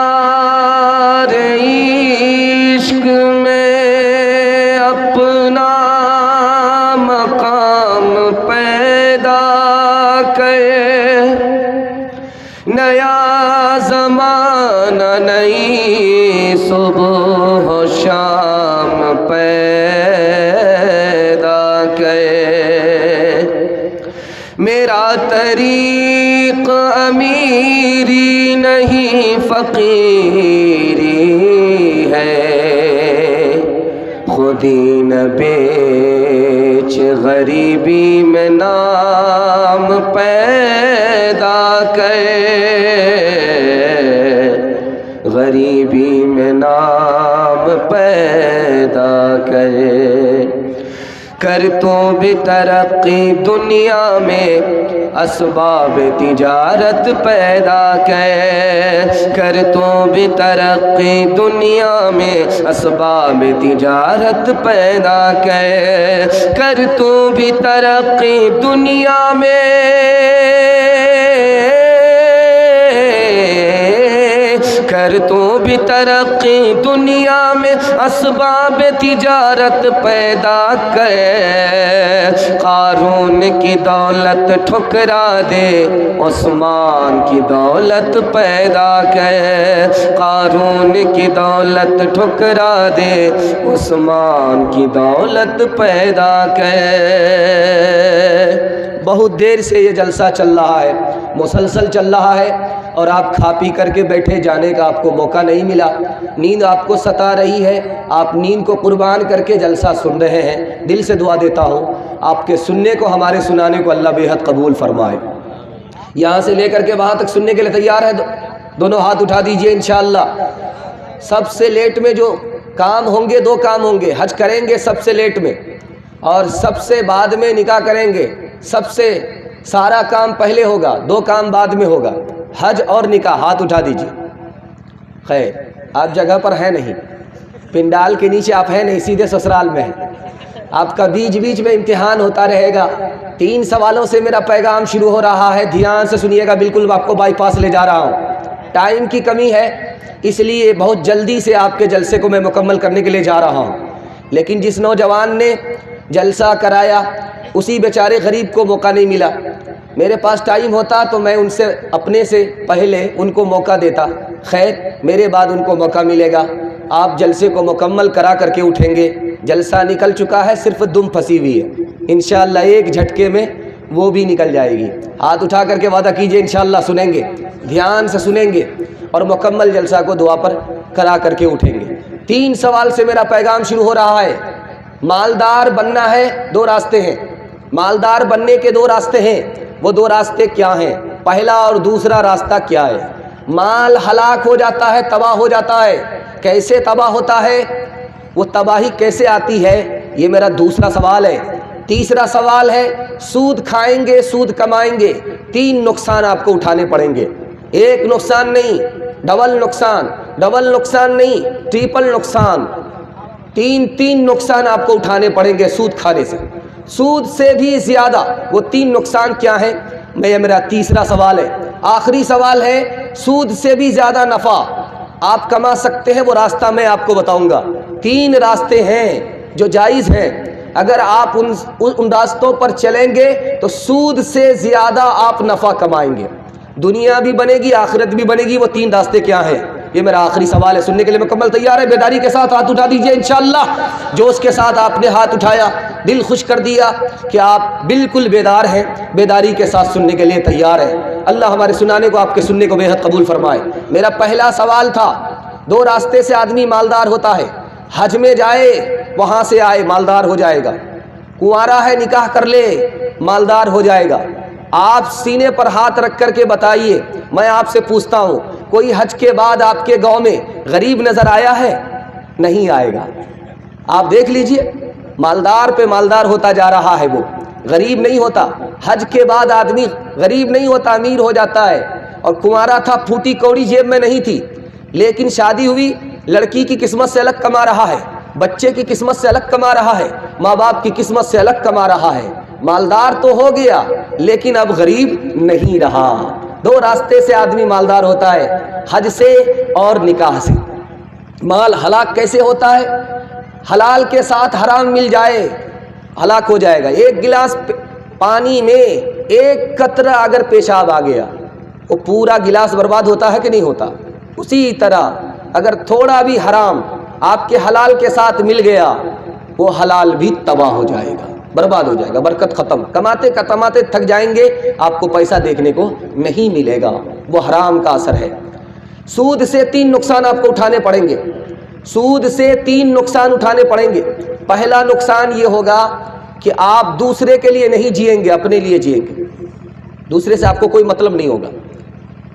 معیار عشق میں اپنا مقام پیدا کرے، نیا زمانہ نئی صبح و شام پیدا کرے۔ میرا طریق امیری نہیں فقیری ہے، خودی نہ بیچ غریبی میں نام پیدا کرے، غریبی میں نام پیدا کرے۔ کر تو بھی ترقی دنیا میں اسباب تجارت پیدا کر تو بھی ترقی دنیا میں اسباب تجارت پیدا کر تو بھی ترقی دنیا میں کر تو بھی ترقی دنیا میں اسباب تجارت پیدا کر، قارون کی دولت ٹھکرا دے عثمان کی دولت پیدا کر، قارون کی دولت ٹھکرا دے عثمان کی دولت پیدا کر۔ بہت دیر سے یہ جلسہ چل رہا ہے، مسلسل چل رہا ہے، اور آپ کھا پی کر کے بیٹھے، جانے کا آپ کو موقع نہیں ملا، نیند آپ کو ستا رہی ہے، آپ نیند کو قربان کر کے جلسہ سن رہے ہیں۔ دل سے دعا دیتا ہوں آپ کے سننے کو، ہمارے سنانے کو اللہ بے حد قبول فرمائے۔ یہاں سے لے کر کے وہاں تک سننے کے لیے تیار ہے؟ دونوں ہاتھ اٹھا دیجئے انشاءاللہ۔ سب سے لیٹ میں جو کام ہوں گے، دو کام ہوں گے، حج کریں گے سب سے لیٹ میں، اور سب سے بعد میں نکاح کریں گے۔ سب سے سارا کام پہلے ہوگا، دو کام بعد میں ہوگا، حج اور نکاح۔ ہاتھ اٹھا دیجئے۔ خیر، آپ جگہ پر ہیں نہیں، پنڈال کے نیچے آپ ہیں نہیں، سیدھے سسرال میں ہیں۔ آپ کا بیچ بیچ میں امتحان ہوتا رہے گا۔ 3 سوالوں سے میرا پیغام شروع ہو رہا ہے، دھیان سے سنیے گا، بالکل آپ کو بائی پاس لے جا رہا ہوں۔ ٹائم کی کمی ہے، اس لیے بہت جلدی سے آپ کے جلسے کو میں مکمل کرنے کے لیے جا رہا ہوں، لیکن جس نوجوان نے جلسہ کرایا اسی بیچارے غریب کو موقع نہیں ملا۔ میرے پاس ٹائم ہوتا تو میں ان سے اپنے سے پہلے ان کو موقع دیتا، خیر میرے بعد ان کو موقع ملے گا۔ آپ جلسے کو مکمل کرا کر کے اٹھیں گے، جلسہ نکل چکا ہے، صرف دم پھنسی ہوئی ہے، انشاءاللہ ایک جھٹکے میں وہ بھی نکل جائے گی۔ ہاتھ اٹھا کر کے وعدہ کیجئے انشاءاللہ سنیں گے، دھیان سے سنیں گے، اور مکمل جلسہ کو دعا پر کرا کر کے اٹھیں گے۔ 3 سوال سے میرا پیغام شروع ہو رہا ہے۔ مالدار بننا ہے، 2 راستے ہیں، مالدار بننے کے 2 راستے ہیں۔ وہ 2 راستے کیا ہیں؟ پہلا اور دوسرا راستہ کیا ہے؟ مال ہلاک ہو جاتا ہے، تباہ ہو جاتا ہے، کیسے تباہ ہوتا ہے؟ وہ تباہی کیسے آتی ہے؟ یہ میرا دوسرا سوال ہے۔ تیسرا سوال ہے، سود کھائیں گے، سود کمائیں گے، 3 نقصان آپ کو اٹھانے پڑیں گے۔ ایک نقصان نہیں، ڈبل نقصان، ڈبل نقصان نہیں، ٹرپل نقصان، 3 نقصان آپ کو اٹھانے پڑیں گے سود کھانے سے، سود سے بھی زیادہ۔ وہ 3 نقصان کیا ہیں؟ یہ میرا تیسرا سوال ہے، آخری سوال ہے۔ سود سے بھی زیادہ نفع آپ کما سکتے ہیں، وہ راستہ میں آپ کو بتاؤں گا۔ 3 راستے ہیں جو جائز ہیں، اگر آپ ان راستوں پر چلیں گے تو سود سے زیادہ آپ نفع کمائیں گے، دنیا بھی بنے گی، آخرت بھی بنے گی۔ وہ 3 راستے کیا ہیں؟ یہ میرا آخری سوال ہے، سننے کے لیے مکمل تیار ہے؟ بیداری کے ساتھ ہاتھ اٹھا دیجئے انشاءاللہ۔ جو اس کے ساتھ آپ نے ہاتھ اٹھایا، دل خوش کر دیا کہ آپ بالکل بیدار ہیں، بیداری کے ساتھ سننے کے لیے تیار ہیں۔ اللہ ہمارے سنانے کو، آپ کے سننے کو بے حد قبول فرمائے۔ میرا پہلا سوال تھا، 2 راستے سے آدمی مالدار ہوتا ہے، حج میں جائے، وہاں سے آئے، مالدار ہو جائے گا، کنوارا ہے نکاح کر لے، مالدار ہو جائے گا۔ آپ سینے پر ہاتھ رکھ کر کے بتائیے، میں آپ سے پوچھتا ہوں، کوئی حج کے بعد آپ کے گاؤں میں غریب نظر آیا ہے؟ نہیں آئے گا۔ آپ دیکھ لیجئے، مالدار پہ مالدار ہوتا جا رہا ہے، وہ غریب نہیں ہوتا۔ حج کے بعد آدمی غریب نہیں ہوتا، امیر ہو جاتا ہے۔ اور کنوارا تھا، پھوٹی کوڑی جیب میں نہیں تھی، لیکن شادی ہوئی، لڑکی کی قسمت سے الگ کما رہا ہے، بچے کی قسمت سے الگ کما رہا ہے، ماں باپ کی قسمت سے الگ کما رہا ہے۔ مالدار تو ہو گیا لیکن اب غریب نہیں رہا۔ دو راستے سے آدمی مالدار ہوتا ہے، حج سے اور نکاح سے۔ مال ہلاک کیسے ہوتا ہے؟ حلال کے ساتھ حرام مل جائے ہلاک ہو جائے گا۔ ایک گلاس پانی میں ایک قطرہ اگر پیشاب آ گیا وہ پورا گلاس برباد ہوتا ہے کہ نہیں ہوتا؟ اسی طرح اگر تھوڑا بھی حرام آپ کے حلال کے ساتھ مل گیا وہ حلال بھی تباہ ہو جائے گا، برباد ہو جائے گا، برکت ختم، کماتے کماتے تھک جائیں گے، آپ کو پیسہ دیکھنے کو نہیں ملے گا، وہ حرام کا اثر ہے۔ سود سے 3 نقصان آپ کو اٹھانے پڑیں گے، سود سے 3 نقصان اٹھانے پڑیں گے۔ پہلا نقصان یہ ہوگا کہ آپ دوسرے کے لیے نہیں جئیں گے، اپنے لیے جئیں گے، دوسرے سے آپ کو کوئی مطلب نہیں ہوگا،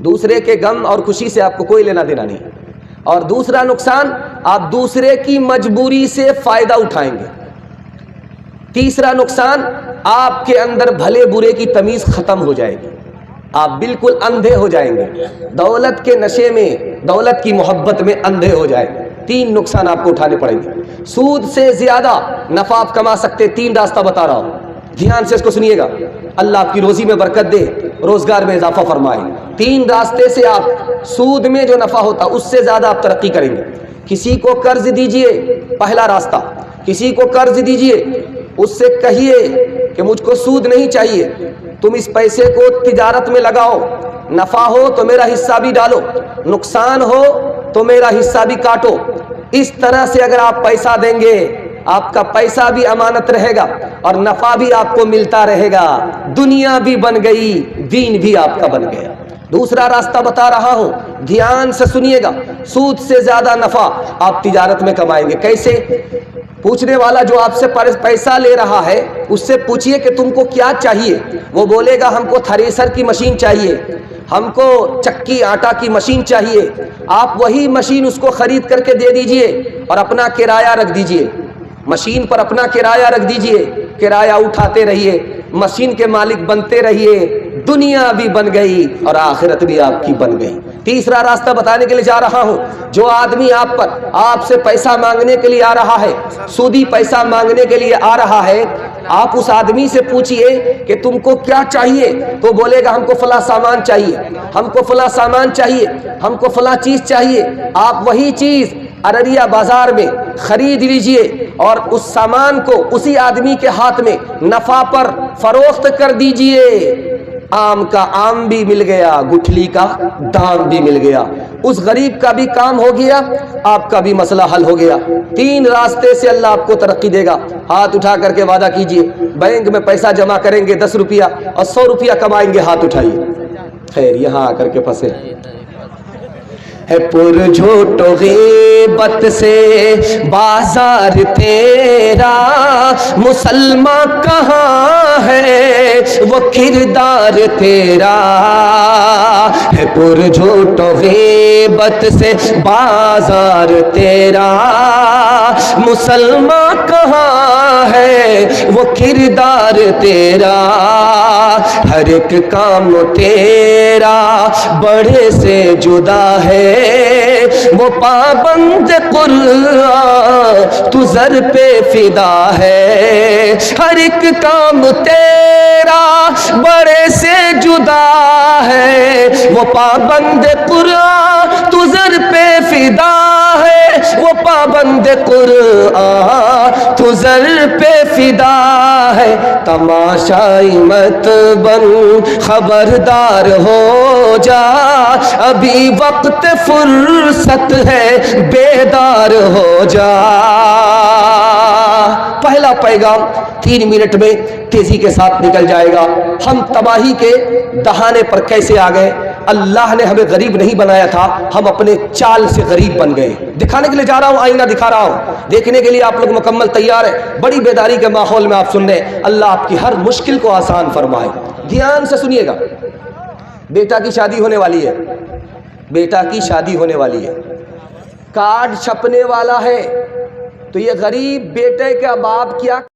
دوسرے کے غم اور خوشی سے آپ کو کوئی لینا دینا نہیں۔ اور دوسرا نقصان، آپ دوسرے کی مجبوری سے فائدہ اٹھائیں گے۔ تیسرا نقصان، آپ کے اندر بھلے برے کی تمیز ختم ہو جائے گی، آپ بالکل اندھے ہو جائیں گے، دولت کے نشے میں، دولت کی محبت میں اندھے ہو جائیں گے۔ 3 نقصان آپ کو اٹھانے پڑیں گے۔ سود سے زیادہ نفع آپ کما سکتے، 3 راستہ بتا رہا ہوں، دھیان سے اس کو سنیے گا، اللہ آپ کی روزی میں برکت دے، روزگار میں اضافہ فرمائے۔ 3 راستے سے آپ سود میں جو نفع ہوتا اس سے زیادہ آپ ترقی کریں گے۔ کسی کو قرض دیجئے، پہلا راستہ، کسی کو قرض دیجئے، اس سے کہیے کہ مجھ کو سود نہیں چاہیے، تم اس پیسے کو تجارت میں لگاؤ، نفع ہو تو میرا حصہ بھی ڈالو، نقصان ہو تو میرا حصہ بھی کاٹو۔ اس طرح سے اگر آپ پیسہ دیں گے، آپ کا پیسہ بھی امانت رہے گا اور نفع بھی آپ کو ملتا رہے گا، دنیا بھی بن گئی، دین بھی آپ کا بن گیا۔ دوسرا راستہ بتا رہا ہوں، دھیان سے سنیے گا، سود سے زیادہ نفع آپ تجارت میں کمائیں گے۔ کیسے؟ پوچھنے والا جو آپ سے پیسہ لے رہا ہے اس سے پوچھئے کہ تم کو کیا چاہیے، وہ بولے گا ہم کو تھریسر کی مشین چاہیے، ہم کو چکی آٹا کی مشین چاہیے، آپ وہی مشین اس کو خرید کر کے دے دیجئے اور اپنا کرایہ رکھ دیجئے، مشین پر اپنا کرایہ رکھ دیجئے، کرایہ اٹھاتے رہیے، مشین کے مالک بنتے رہیے، دنیا بھی بن گئی اور آخرت بھی آپ کی بن گئی۔ تیسرا راستہ بتانے کے لیے جا رہا ہوں، جو آدمی آپ سے پیسہ مانگنے کے لیے آ رہا ہے، سودی پیسہ مانگنے کے لیے آ رہا ہے، آپ اس آدمی سے پوچھئے کہ تم کو کیا چاہیے، تو بولے گا ہم کو فلاں سامان چاہیے، ہم کو فلاں سامان چاہیے، ہم کو فلاں چیز چاہیے، آپ وہی چیز ارریہ بازار میں خرید لیجئے اور اس سامان کو اسی آدمی کے ہاتھ میں نفع پر فروخت کر دیجئے، آم کا آم بھی مل گیا، گٹھلی کا دام بھی مل گیا، اس غریب کا بھی کام ہو گیا، آپ کا بھی مسئلہ حل ہو گیا۔ 3 راستے سے اللہ آپ کو ترقی دے گا۔ ہاتھ اٹھا کر کے وعدہ کیجئے، بینک میں پیسہ جمع کریں گے 10 روپیہ اور 100 روپیہ کمائیں گے، ہاتھ اٹھائیے۔ خیر یہاں آ کر کے پھنسے ہے پر جھوٹ و غیبت سے بازار تیرا، مسلمان کہاں ہے وہ کردار تیرا، ہے پر جھوٹ و غیبت سے بازار تیرا، مسلمان کہاں ہے وہ کردار تیرا، ہر ایک کام تیرا بڑے سے جدا ہے، وہ پابند قرآن تو زر پہ فدا ہے، ہر ایک کام تیرا بڑے سے جدا ہے، وہ پابند قرآن تو زر پہ فدا ہے، وہ پابند قرآن تو زر پہ فدا ہے، تماشائی مت بن خبردار ہو جا، ابھی وقت فرصت ہے بیدار ہو جا۔ پہلا پیغام 3 منٹ میں تیزی کے ساتھ نکل جائے گا۔ ہم تباہی کے دہانے پر کیسے آ گئے؟ اللہ نے ہمیں غریب نہیں بنایا تھا، ہم اپنے چال سے غریب بن گئے۔ دکھانے کے لیے جا رہا ہوں، آئینہ دکھا رہا ہوں، دیکھنے کے لیے آپ لوگ مکمل تیار ہیں۔ بڑی بیداری کے ماحول میں آپ سن رہے ہیں، اللہ آپ کی ہر مشکل کو آسان فرمائے۔ دھیان سے سنیے گا، بیٹا کی شادی ہونے والی ہے، بیٹا کی شادی ہونے والی ہے، کارڈ چھپنے والا ہے، تو یہ غریب بیٹے کا باپ کیا